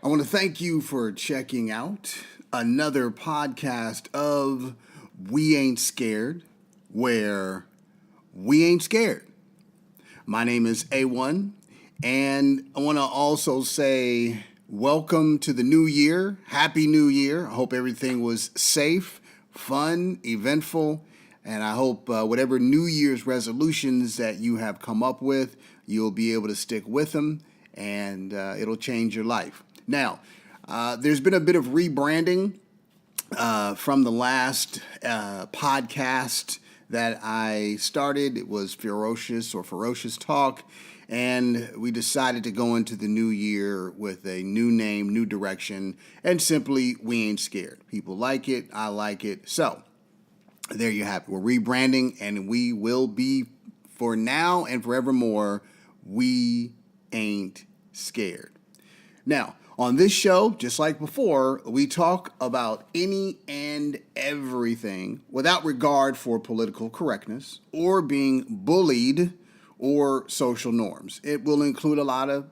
I want to thank you for checking out another podcast of We Ain't Scared, where we ain't scared. My name is A1, and I want to also say welcome to the new year. Happy New Year. I hope everything was safe, fun, eventful, and I hope whatever New Year's resolutions that you have come up with, you'll be able to stick with them, and it'll change your life. Now, there's been a bit of rebranding from the last podcast that I started. It was Ferocious Talk, and we decided to go into the new year with a new name, new direction, and simply, We Ain't Scared. People like it, I like it, so there you have it. We're rebranding, and we will be, for now and forevermore, We Ain't Scared. Now, on this show, just like before, we talk about any and everything without regard for political correctness or being bullied or social norms. It will include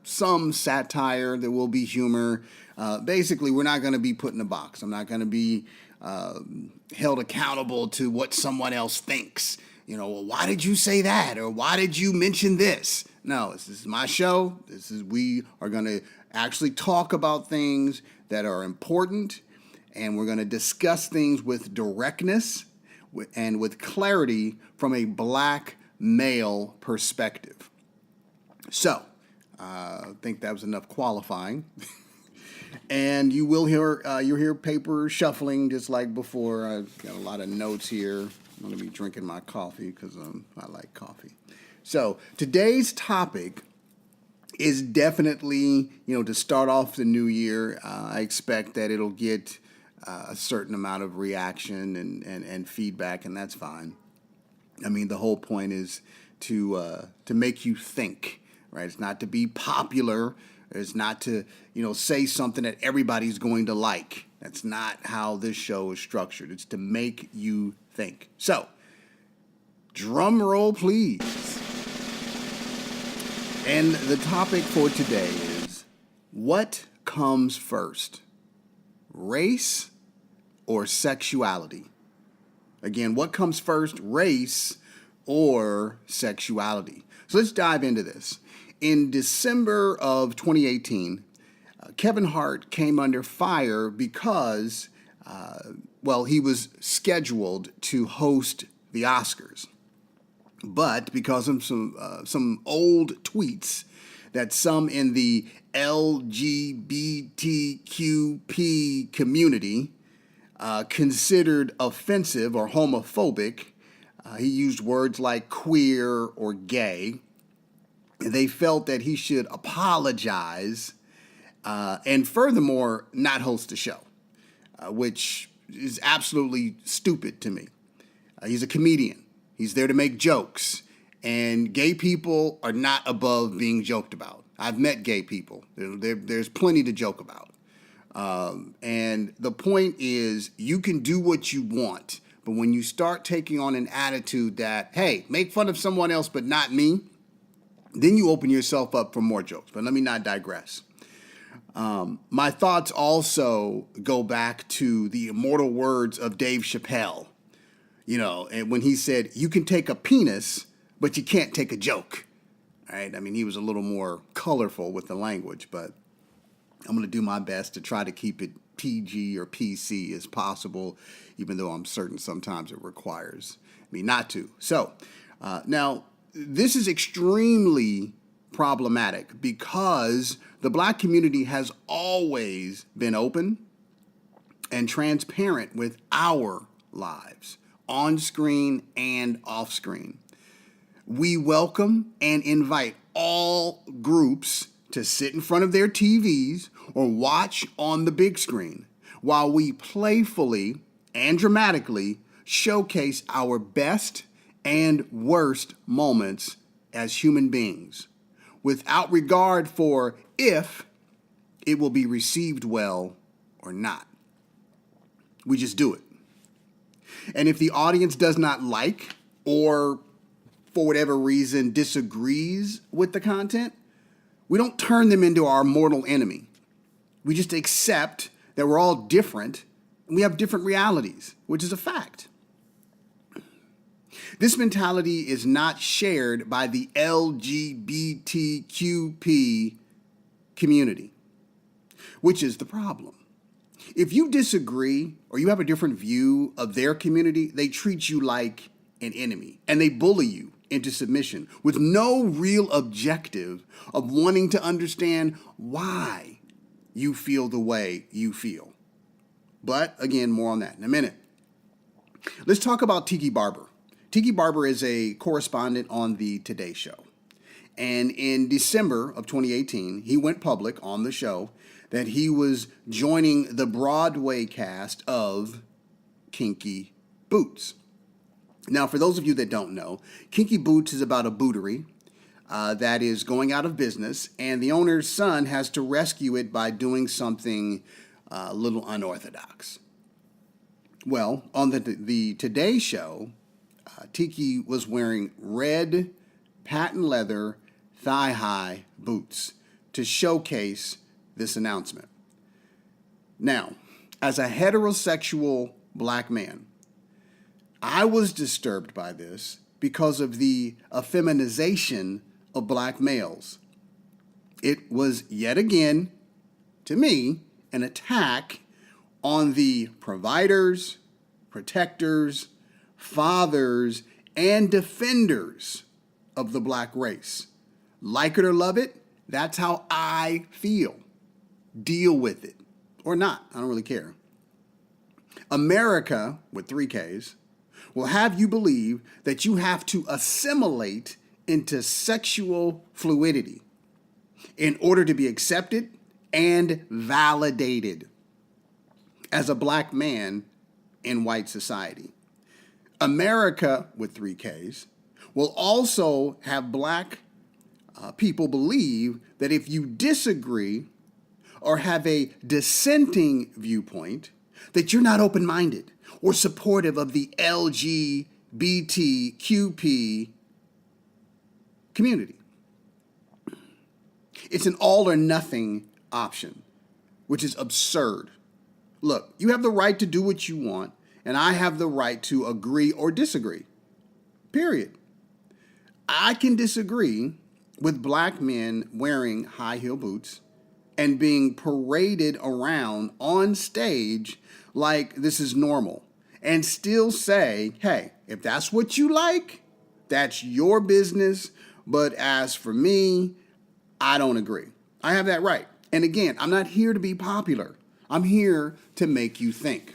some satire. There will be humor. Basically, we're not going to be put in a box. I'm not going to be held accountable to what someone else thinks. Well, why did you say that? Or why did you mention this? No, this is my show. We are going to actually talk about things that are important, and we're going to discuss things with directness and with clarity from a black male perspective. So, I think that was enough qualifying. And you will hear paper shuffling just like before. I've got a lot of notes here. I'm going to be drinking my coffee because I like coffee. So today's topic is definitely, to start off the new year. I expect that it'll get a certain amount of reaction and feedback, and that's fine. I mean, the whole point is to make you think, right? It's not to be popular. It's not to, say something that everybody's going to like. That's not how this show is structured. It's to make you think. So, drum roll, please. And the topic for today is, what comes first? Race or sexuality? Again, what comes first, race or sexuality? So let's dive into this. In December of 2018, Kevin Hart came under fire because, he was scheduled to host the Oscars. But because of some old tweets that some in the LGBTQP community considered offensive or homophobic, he used words like queer or gay. They felt that he should apologize and furthermore not host the show, which is absolutely stupid to me. He's a comedian. He's there to make jokes, and gay people are not above being joked about. I've met gay people. There's plenty to joke about. And the point is, you can do what you want, but when you start taking on an attitude that, hey, make fun of someone else but not me, then you open yourself up for more jokes. But let me not digress. My thoughts also go back to the immortal words of Dave Chappelle. And when he said, you can take a penis, but you can't take a joke, right? I mean, he was a little more colorful with the language, but I'm going to do my best to try to keep it PG or PC as possible, even though I'm certain sometimes it requires me not to. So, now, this is extremely problematic because the black community has always been open and transparent with our lives, on screen and off screen. We welcome and invite all groups to sit in front of their TVs or watch on the big screen while we playfully and dramatically showcase our best and worst moments as human beings, without regard for if it will be received well or not. We just do it. And if the audience does not like or for whatever reason disagrees with the content, we don't turn them into our mortal enemy. We just accept that we're all different and we have different realities, which is a fact. This mentality is not shared by the LGBTQP community, which is the problem. If you disagree or you have a different view of their community, they treat you like an enemy and they bully you into submission with no real objective of wanting to understand why you feel the way you feel. But again, more on that in a minute. Let's talk about Tiki Barber. Tiki Barber is a correspondent on the Today Show. And in December of 2018, he went public on the show that he was joining the Broadway cast of Kinky Boots. Now, for those of you that don't know, Kinky Boots is about a bootery that is going out of business, and the owner's son has to rescue it by doing something a little unorthodox. Well, on the Today Show, Tiki was wearing red patent leather thigh-high boots to showcase this announcement. Now, as a heterosexual black man, I was disturbed by this because of the effeminization of black males. It was yet again, to me, an attack on the providers, protectors, fathers, and defenders of the black race. Like it or love it, that's how I feel. Deal with it. Or not, I don't really care. America, with 3 Ks, will have you believe that you have to assimilate into sexual fluidity in order to be accepted and validated as a black man in white society. America, with 3 Ks, will also have black people believe that if you disagree or have a dissenting viewpoint, that you're not open-minded or supportive of the LGBTQP community. It's an all or nothing option, which is absurd. Look, you have the right to do what you want, and I have the right to agree or disagree. Period. I can disagree with black men wearing high heel boots and being paraded around on stage like this is normal, and still say, hey, if that's what you like, that's your business, but as for me, I don't agree. I have that right. And again, I'm not here to be popular. I'm here to make you think.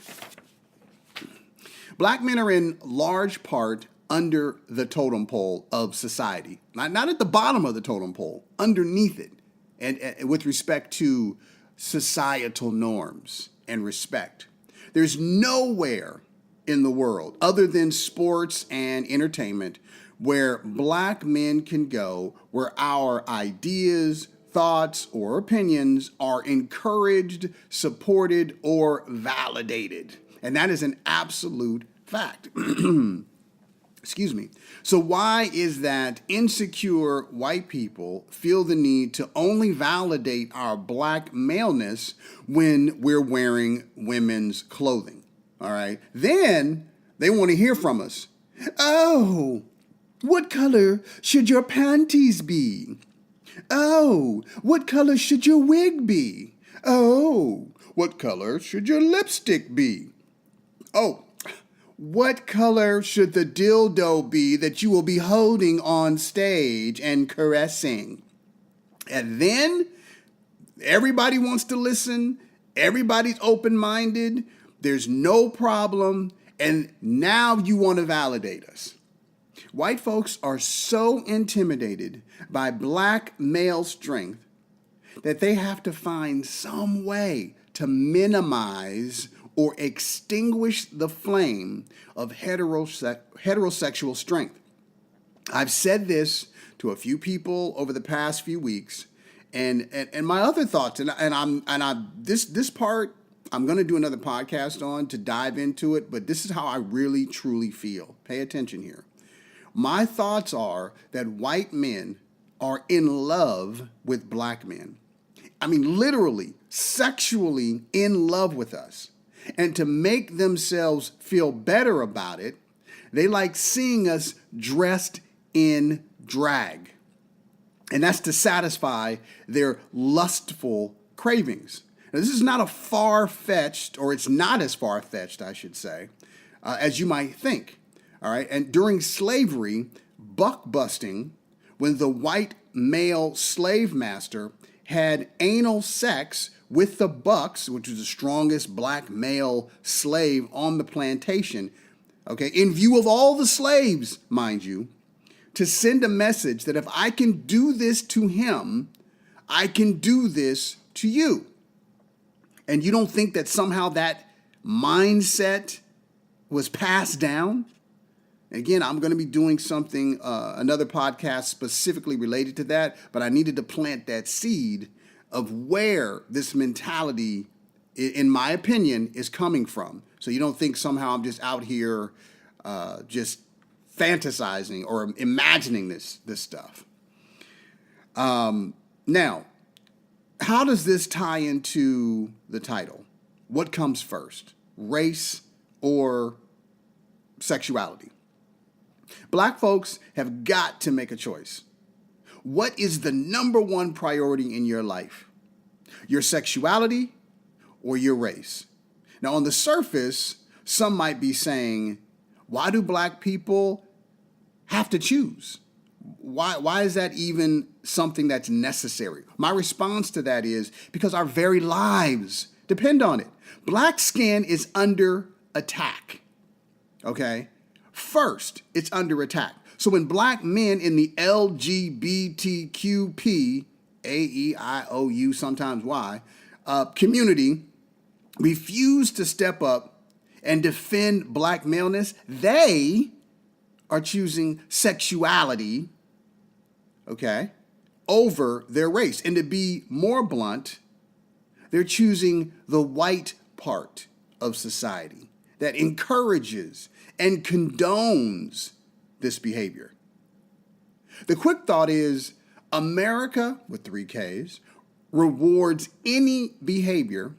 Black men are in large part under the totem pole of society. Not at the bottom of the totem pole, underneath it, and with respect to societal norms and respect. There's nowhere in the world other than sports and entertainment where black men can go where our ideas, thoughts, or opinions are encouraged, supported, or validated. And that is an absolute fact. Excuse me. So why is that insecure white people feel the need to only validate our black maleness when we're wearing women's clothing? All right. Then they want to hear from us. Oh, what color should your panties be? Oh, what color should your wig be? Oh, what color should your lipstick be? Oh, what color should the dildo be that you will be holding on stage and caressing? And then everybody wants to listen. Everybody's open-minded. There's no problem. And now you want to validate us. White folks are so intimidated by black male strength that they have to find some way to minimize or extinguish the flame of heterosexual strength. I've said this to a few people over the past few weeks, and my other thoughts, this part I'm going to do another podcast on to dive into it, but this is how I really truly feel. Pay attention here. My thoughts are that white men are in love with black men. I mean, literally, sexually in love with us. And to make themselves feel better about it, they like seeing us dressed in drag. And that's to satisfy their lustful cravings. Now, this is not a far-fetched, or it's not as far-fetched, I should say, as you might think. All right. And during slavery, buck busting, when the white male slave master had anal sex with the bucks, which was the strongest black male slave on the plantation, okay, in view of all the slaves, mind you, to send a message that if I can do this to him, I can do this to you. And you don't think that somehow that mindset was passed down? Again, I'm going to be doing something, another podcast specifically related to that, but I needed to plant that seed of where this mentality, in my opinion, is coming from. So you don't think somehow I'm just out here just fantasizing or imagining this stuff. Now, how does this tie into the title? What comes first, race or sexuality? Black folks have got to make a choice. What is the number one priority in your life? Your sexuality or your race? Now, on the surface, some might be saying, why do black people have to choose? Why is that even something that's necessary? My response to that is because our very lives depend on it. Black skin is under attack, okay? First, it's under attack. So when black men in the LGBTQP, A-E-I-O-U, sometimes Y, community refuse to step up and defend black maleness, they are choosing sexuality, okay, over their race. And to be more blunt, they're choosing the white part of society that encourages and condones this behavior. The quick thought is America, with 3 Ks, rewards any behavior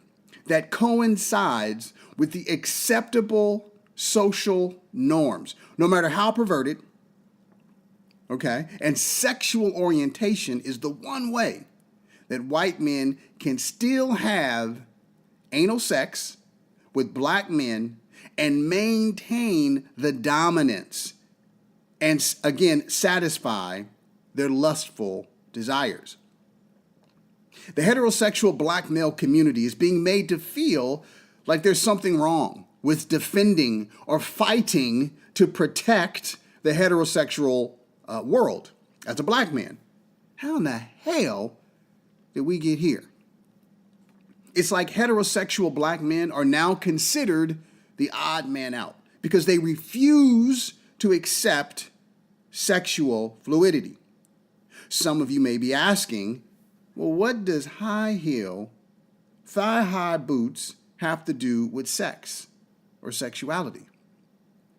that coincides with the acceptable social norms, no matter how perverted, okay? And sexual orientation is the one way that white men can still have anal sex with black men and maintain the dominance and, again, satisfy their lustful desires. The heterosexual black male community is being made to feel like there's something wrong with defending or fighting to protect the heterosexual world as a black man. How in the hell did we get here? It's like heterosexual black men are now considered the odd man out because they refuse to accept sexual fluidity. Some of you may be asking, well, what does high heel, thigh-high boots have to do with sex or sexuality?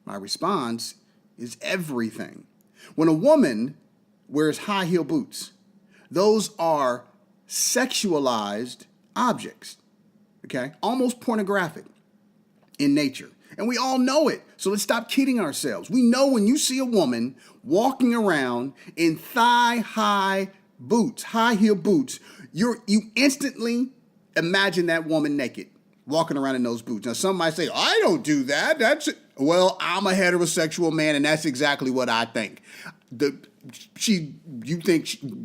My response is everything. When a woman wears high heel boots, those are sexualized objects, okay? Almost pornographic in nature. And we all know it. So let's stop kidding ourselves. We know when you see a woman walking around in thigh-high boots, high heel boots, you instantly imagine that woman naked, walking around in those boots. Now, some might say, I don't do that. Well, I'm a heterosexual man, and that's exactly what I think. You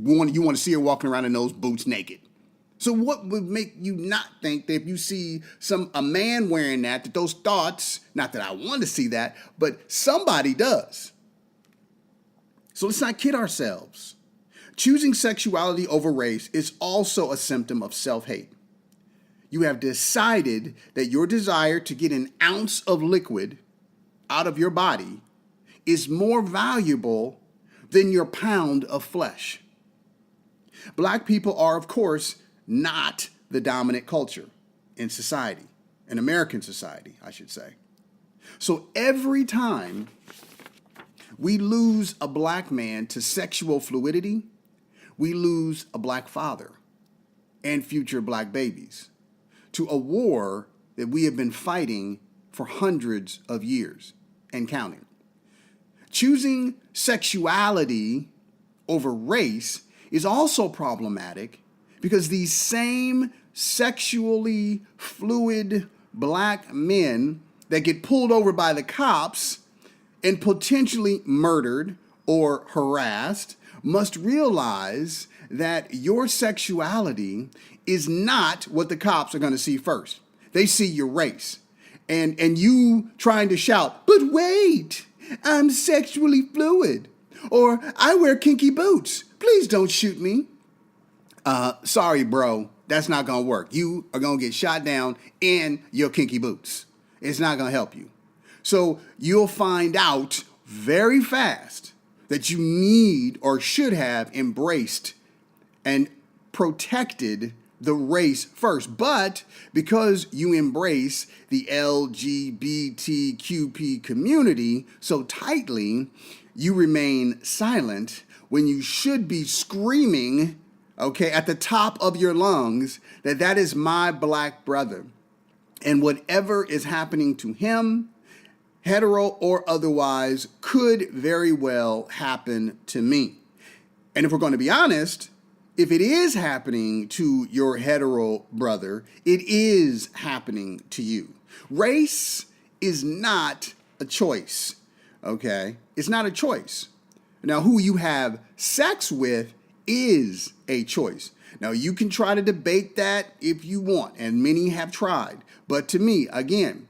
want to see her walking around in those boots naked. So what would make you not think that if you see a man wearing that those thoughts, not that I want to see that, but somebody does. So let's not kid ourselves. Choosing sexuality over race is also a symptom of self-hate. You have decided that your desire to get an ounce of liquid out of your body is more valuable than your pound of flesh. Black people are, of course, not the dominant culture in society, in American society, I should say. So every time we lose a black man to sexual fluidity, we lose a black father. and future black babies to a war that we have been fighting for hundreds of years and counting. Choosing sexuality over race is also problematic because these same sexually fluid black men that get pulled over by the cops and potentially murdered or harassed must realize that your sexuality is not what the cops are going to see first. They see your race. And you trying to shout, "But wait, I'm sexually fluid," or "I wear kinky boots. Please don't shoot me." Sorry, bro. That's not going to work. You are going to get shot down in your kinky boots. It's not going to help you. So you'll find out very fast that you need or should have embraced and protected the race first. But because you embrace the LGBTQP community so tightly, you remain silent when you should be screaming, okay, at the top of your lungs that that is my black brother. And whatever is happening to him, hetero or otherwise, could very well happen to me. And if we're going to be honest, if it is happening to your hetero brother, it is happening to you. Race is not a choice, okay? It's not a choice. Now, who you have sex with is a choice. Now, you can try to debate that if you want, and many have tried. But to me, again,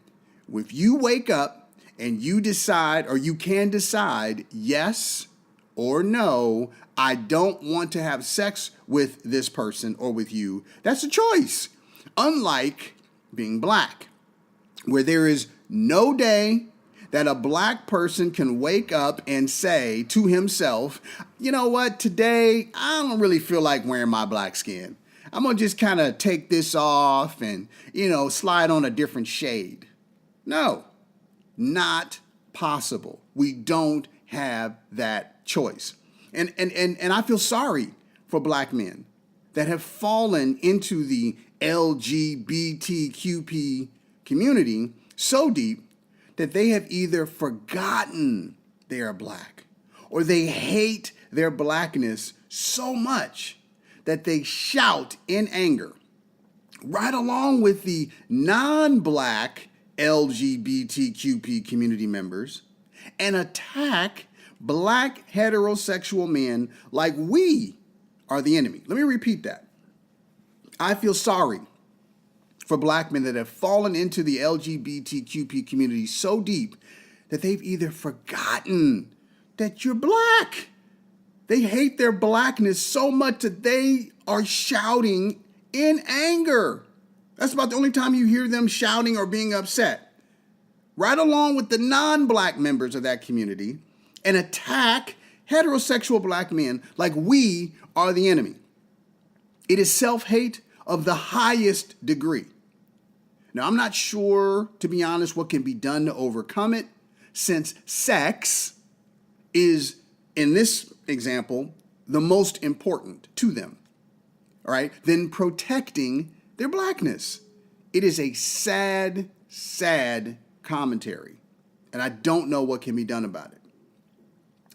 if you wake up and you decide, or you can decide, yes or no, I don't want to have sex with this person or with you, that's a choice. Unlike being black, where there is no day that a black person can wake up and say to himself, "You know what, today I don't really feel like wearing my black skin. I'm going to just kind of take this off and, slide on a different shade." No, not possible. We don't have that choice. And I feel sorry for black men that have fallen into the LGBTQP community so deep that they have either forgotten they are black or they hate their blackness so much that they shout in anger right along with the non-black LGBTQP community members and attack black heterosexual men like we are the enemy. Let me repeat that. I feel sorry for black men that have fallen into the LGBTQP community so deep that they've either forgotten that you're black. They hate their blackness so much that they are shouting in anger. That's about the only time you hear them shouting or being upset. Right along with the non-black members of that community, and attack heterosexual black men like we are the enemy. It is self-hate of the highest degree. Now, I'm not sure, to be honest, what can be done to overcome it, since sex is, in this example, the most important to them, all right, than protecting their blackness. It is a sad, sad commentary, and I don't know what can be done about it.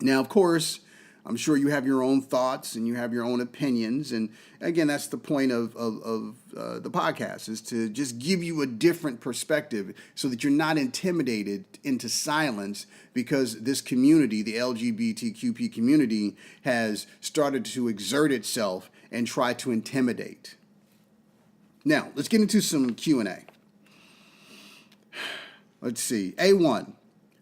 Now, of course, I'm sure you have your own thoughts and you have your own opinions. And again, that's the point of the podcast, is to just give you a different perspective so that you're not intimidated into silence because this community, the LGBTQP community, has started to exert itself and try to intimidate. Now, let's get into some Q&A. Let's see. A1,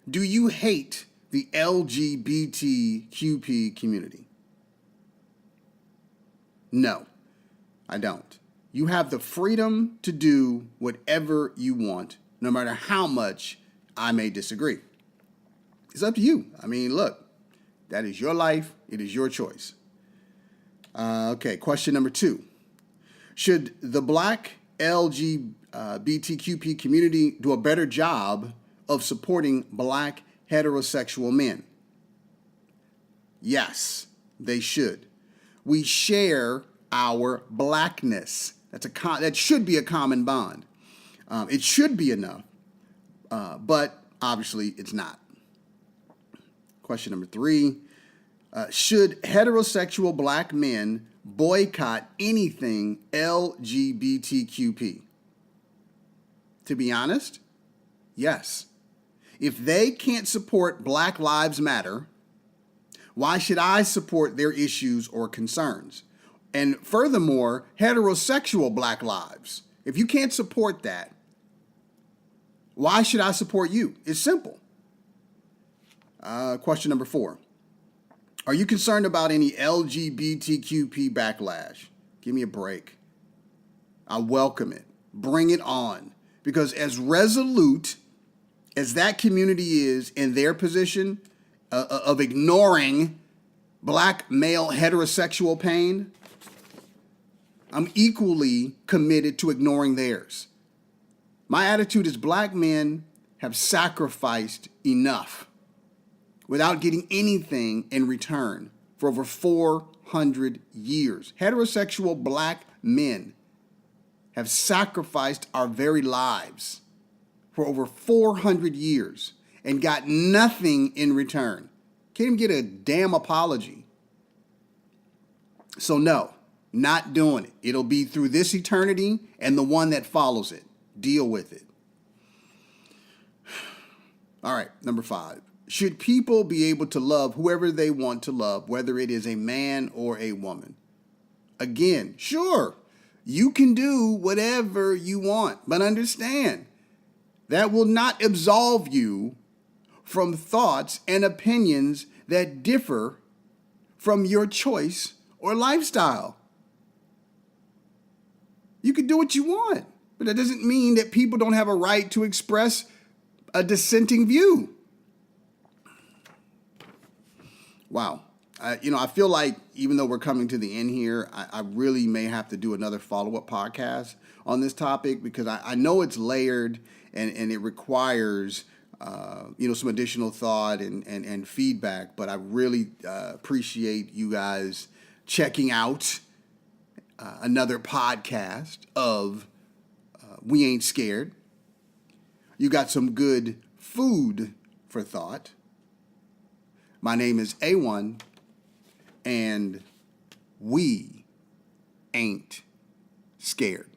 do you hate the LGBTQP community? No, I don't. You have the freedom to do whatever you want, no matter how much I may disagree. It's up to you. I mean, look, that is your life. It is your choice. Okay, question number 2. Should the black LGBTQP community do a better job of supporting black heterosexual men? Yes, they should. We share our blackness. That should be a common bond. It should be enough, but obviously it's not. Question number 3. Should heterosexual black men boycott anything LGBTQP? To be honest, yes. If they can't support Black Lives Matter, why should I support their issues or concerns? And furthermore, heterosexual Black lives. If you can't support that, why should I support you? It's simple. Question number 4. Are you concerned about any LGBTQP backlash? Give me a break. I welcome it. Bring it on. Because as resolute as that community is in their position of ignoring black male heterosexual pain, I'm equally committed to ignoring theirs. My attitude is black men have sacrificed enough without getting anything in return for over 400 years. Heterosexual black men have sacrificed our very lives for over 400 years and got nothing in return. Can't even get a damn apology. So no, not doing it. It'll be through this eternity and the one that follows it. Deal with it. All right, number 5. Should people be able to love whoever they want to love, whether it is a man or a woman? Again, sure, you can do whatever you want, but understand that will not absolve you from thoughts and opinions that differ from your choice or lifestyle. You can do what you want, but that doesn't mean that people don't have a right to express a dissenting view. Wow. I feel like even though we're coming to the end here, I really may have to do another follow-up podcast on this topic because I know it's layered and it requires some additional thought and feedback. But I really appreciate you guys checking out another podcast of We Ain't Scared. You got some good food for thought. My name is A1, and we ain't scared.